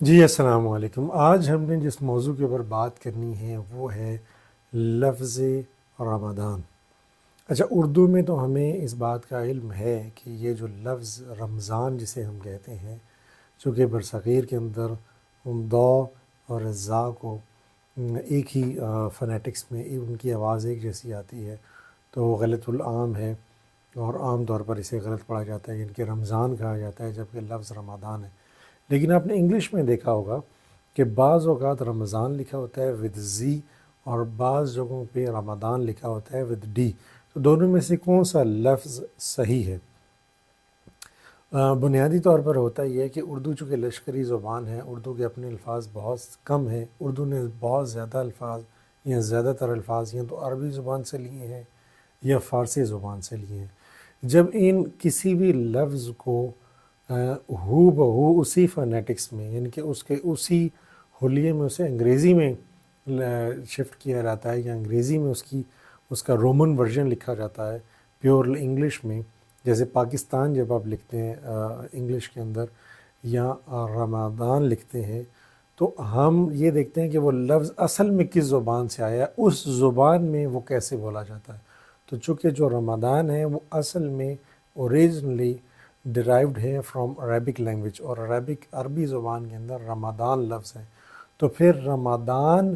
جی السلام علیکم۔ آج ہم نے جس موضوع کے اوپر بات کرنی ہے وہ ہے لفظ رمضان۔ اچھا، اردو میں تو ہمیں اس بات کا علم ہے کہ یہ جو لفظ رمضان جسے ہم کہتے ہیں، چونکہ برصغیر کے اندر ضا اور زا کو ایک ہی فنیٹکس میں ان کی آواز ایک جیسی آتی ہے، تو وہ غلط العام ہے اور عام طور پر اسے غلط پڑھا جاتا ہے، یعنی کہ رمضان کہا جاتا ہے جبکہ لفظ رمضان ہے۔ لیکن آپ نے انگلش میں دیکھا ہوگا کہ بعض اوقات رمضان لکھا ہوتا ہے ود زی اور بعض جگہوں پہ رمضان لکھا ہوتا ہے ود ڈی۔ تو دونوں میں سے کون سا لفظ صحیح ہے؟ بنیادی طور پر ہوتا یہ ہے کہ اردو چونکہ لشکری زبان ہے، اردو کے اپنے الفاظ بہت کم ہیں۔ اردو نے بہت زیادہ الفاظ یا زیادہ تر الفاظ یا تو عربی زبان سے لیے ہیں یا فارسی زبان سے لیے ہیں۔ جب ان کسی بھی لفظ کو ہو بہو اسی فنیٹکس میں، یعنی کہ اس کے اسی حلیے میں اسے انگریزی میں شفٹ کیا جاتا ہے یا انگریزی میں اس کا رومن ورژن لکھا جاتا ہے پیور انگلش میں، جیسے پاکستان جب آپ لکھتے ہیں انگلش کے اندر یا رمضان لکھتے ہیں، تو ہم یہ دیکھتے ہیں کہ وہ لفظ اصل میں کس زبان سے آیا ہے، اس زبان میں وہ کیسے بولا جاتا ہے۔ تو چونکہ جو رمضان ہے وہ اصل میں اوریجنلی ڈرائیوڈ ہے فرام عربک لینگویج، اور عربی زبان کے اندر رمضان لفظ ہے، تو پھر رمضان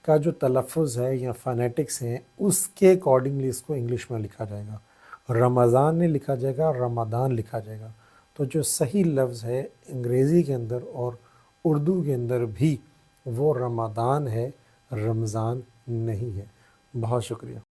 کا جو تلفظ ہے یا فنیٹکس ہیں اس کے اکارڈنگلی اس کو انگلش میں لکھا جائے گا۔ رمضان نہیں لکھا جائے گا، رمضان لکھا جائے گا۔ تو جو صحیح لفظ ہے انگریزی کے اندر اور اردو کے اندر بھی وہ رمضان ہے، رمضان نہیں ہے۔ بہت شکریہ۔